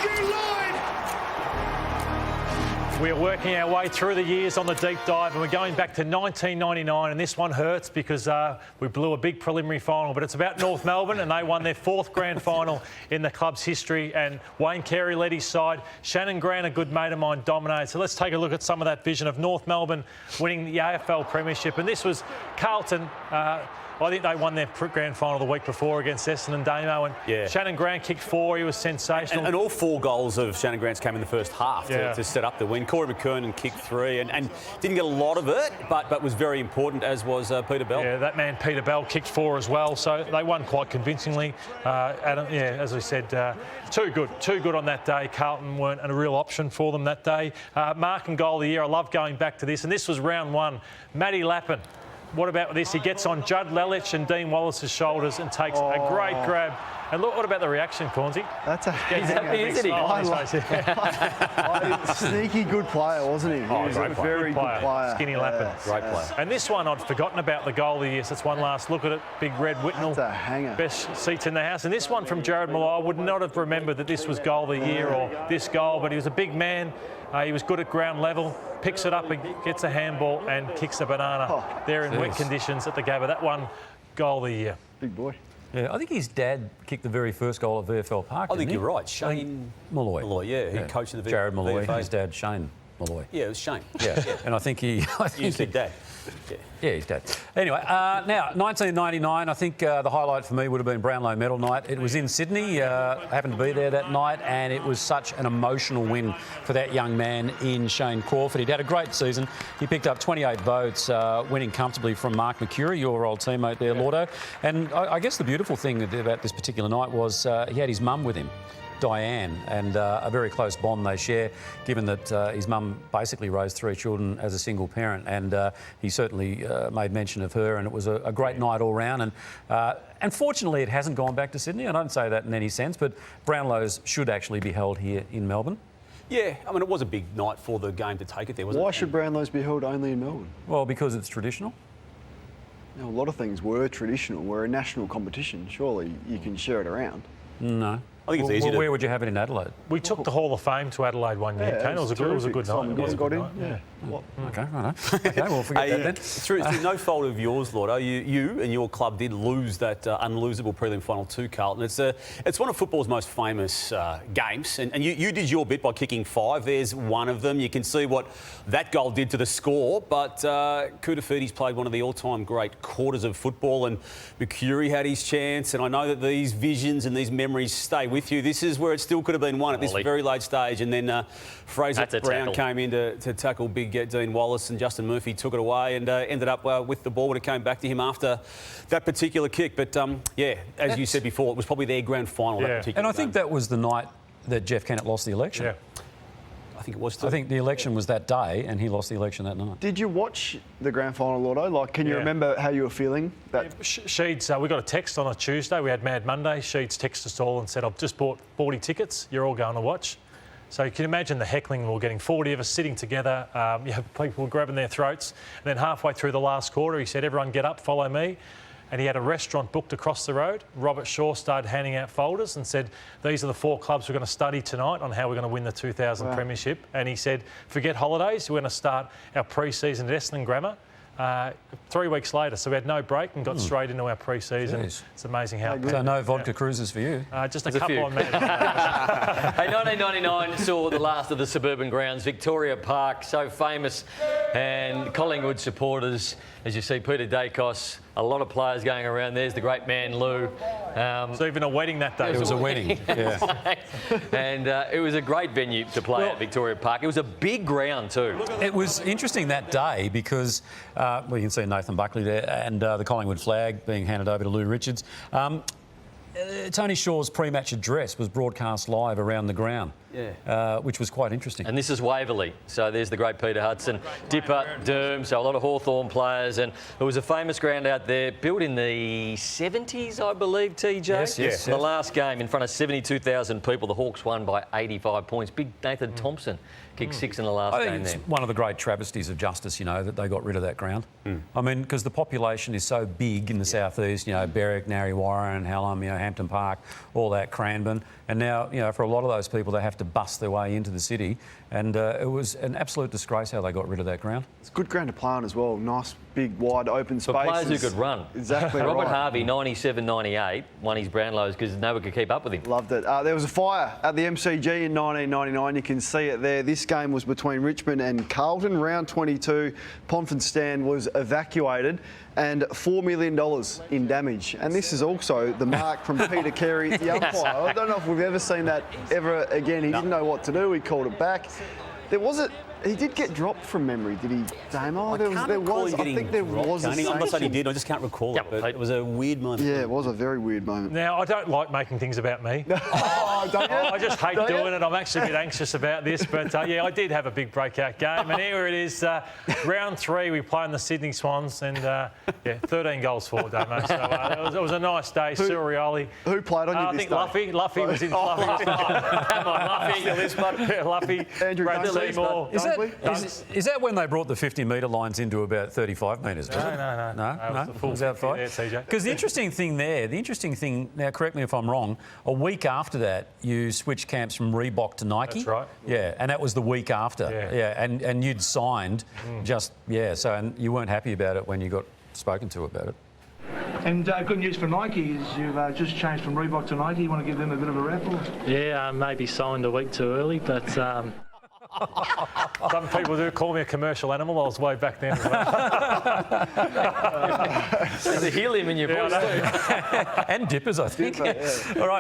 Matthew Lloyd! We are working our way through the years on the deep dive, and we're going back to 1999, and this one hurts because we blew a big preliminary final, but it's about North Melbourne, and they won their 4th grand final in the club's history, and Wayne Carey led his side. Shannon Grant, a good mate of mine, dominated. So let's take a look at some of that vision of North Melbourne winning the AFL Premiership, and this was Carlton. I think they won their grand final the week before against Essendon Damo, and Shannon Grant kicked 4. He was sensational. And all 4 goals of Shannon Grant's came in the first half to set up the win. Corey McKernan kicked 3 and didn't get a lot of it, but was very important, as was Peter Bell. Yeah, that man Peter Bell kicked 4 as well, so they won quite convincingly. Adam, as we said, too good on that day. Carlton weren't a real option for them that day. Mark and goal of the year, I love going back to this, and this was round 1. Matty Lappin. What about this? He gets on Judd Lelich and Dean Wallace's shoulders and takes a great grab. And look, what about the reaction, Cornsey? That's a sneaky good player, wasn't he? He was a very good player. Skinny Lappin. Great player. And this one, I'd forgotten about the goal of the year. So that's one last look at it. Big Red Whitnell. That's a hanger. Best seats in the house. And this one from Jared Malloy, I would not have remembered that this was goal of the year or this goal, but he was a big man. He was good at ground level, picks it up and gets a handball and kicks a banana there in wet conditions at the Gabba. That one goal of the year. Big boy. Yeah, I think his dad kicked the very first goal at VFL Park. I think you're right. Shane Malloy. He coached in the Jared Malloy, VFA. his dad, Shane Malloy. Yeah, it was Shane. Yeah, and I think he... You said dad. Yeah, he's dead. Anyway, now, 1999, I think the highlight for me would have been Brownlow Medal night. It was in Sydney. I happened to be there that night, and it was such an emotional win for that young man in Shane Crawford. He'd had a great season. He picked up 28 votes, winning comfortably from Mark McCurry, your old teammate there, Llordo. And I guess the beautiful thing about this particular night was he had his mum with him, Diane, and a very close bond they share, given that his mum basically raised 3 children as a single parent, and he certainly made mention of her, and it was a great night all round. And unfortunately, it hasn't gone back to Sydney. I don't say that in any sense, but Brownlows should actually be held here in Melbourne. Yeah, I mean, it was a big night for the game to take it there, wasn't it? Why should Brownlows be held only in Melbourne? Well, because it's traditional. You know, a lot of things were traditional. We're a national competition. Surely you can share it around. No. I think it's easy Where would you have it in Adelaide? We took the Hall of Fame to Adelaide one year, Kane. It was a good night. Got in. Yeah. Okay, right. Okay, we'll forget that then. Through no fault of yours, Llordo, you and your club did lose that unlosable prelim final to Carlton. It's one of football's most famous games, and you did your bit by kicking 5. There's one of them. You can see what that goal did to the score, but Koutafides played one of the all-time great quarters of football, and McCurry had his chance, and I know that these visions and these memories stay with you. This is where it still could have been won at this very late stage, and then Fraser Brown came in to tackle big Dean Wallace, and Justin Murphy took it away and ended up with the ball when it came back to him after that particular kick. But as you said before, it was probably their grand final. That particular and I think that was the night that Jeff Kennett lost the election. Yeah. I think it was too. I think the election was that day, and he lost the election that night. Did you watch the grand final, Llordo? Like, can you remember how you were feeling? Sheeds, we got a text on a Tuesday. We had Mad Monday. Sheeds texted us all and said, I've just bought 40 tickets. You're all going to watch. So you can imagine the heckling. We were getting 40 of us sitting together. People were grabbing their throats. And then halfway through the last quarter, he said, everyone get up, follow me. And he had a restaurant booked across the road. Robert Shaw started handing out folders and said, these are the 4 clubs we're going to study tonight on how we're going to win the 2000 Premiership. And he said, forget holidays, we're going to start our pre-season at Essendon Grammar. 3 weeks later, so we had no break and got straight into our pre-season. It's amazing how... So no vodka cruises for you? Just a couple on Mad. Hey, 1999 saw the last of the suburban grounds, Victoria Park, so famous, and Collingwood supporters, as you see, Peter Dacos, a lot of players going around. There's the great man Lou. So even a wedding that day. It was a wedding. Yeah. And it was a great venue to play at Victoria Park. It was a big ground too. It was interesting that day because, you can see Nathan Buckley there and the Collingwood flag being handed over to Lou Richards. Tony Shaw's pre-match address was broadcast live around the ground, which was quite interesting. And this is Waverley. So there's the great Peter Hudson, Dipper, Derm, so a lot of Hawthorn players. And it was a famous ground out there, built in the 70s, I believe, TJ? Yes. The last game in front of 72,000 people, the Hawks won by 85 points. Big Nathan Thompson kicked 6 in the last game there. I think it's one of the great travesties of justice, that they got rid of that ground. I mean, because the population is so big in the southeast, Berwick, Narre Warren, Hallam, Hampton Park, all that Cranbourne. And now, you know, for a lot of those people, they have to bust their way into the city. And it was an absolute disgrace how they got rid of that ground. It's a good ground to play on as well. Nice, big, wide, open For spaces. players who could run. Exactly Robert right. Harvey, 97, 98, won his Brownlows because no one could keep up with him. Loved it. There was a fire at the MCG in 1999. You can see it there. This game was between Richmond and Carlton. Round 22, Pomfret Stand was evacuated and $4 million in damage. And this is also the mark from Peter Carey, the umpire. I don't know if we've ever seen that ever again. He didn't know what to do. He called it back. He did get dropped from memory, did he, Damo? I think there was a I'm not saying he sanction. did, I just can't recall it, but it was a weird moment. Yeah, it was a very weird moment. Now, I don't like making things about me. Oh, don't you? I just hate Don't you? doing it. I'm actually a bit anxious about this. But, yeah, I did have a big breakout game. And here it is, round 3. We play in the Sydney Swans. And, yeah, 13 goals for Damo. So it was a nice day. Surioli. Who played on you I this think day? Luffy. Luffy was in Fluffy. Come on, Luffy. Yeah, Luffy. Andrew Brad Dunkley. Seymour. Is that when they brought the 50-metre lines into about 35 metres? No. No? The full Was that 50 right? there, TJ. Because the interesting thing, now correct me if I'm wrong, a week after that you switched camps from Reebok to Nike. That's right. Yeah, and that was the week after. Yeah. And you'd signed so and you weren't happy about it when you got spoken to about it. And good news for Nike is you've just changed from Reebok to Nike. You want to give them a bit of a rap? Yeah, maybe signed a week too early, but... Some people do call me a commercial animal. I was way back then as well. There's a helium in your voice too. And dippers, I think. All right.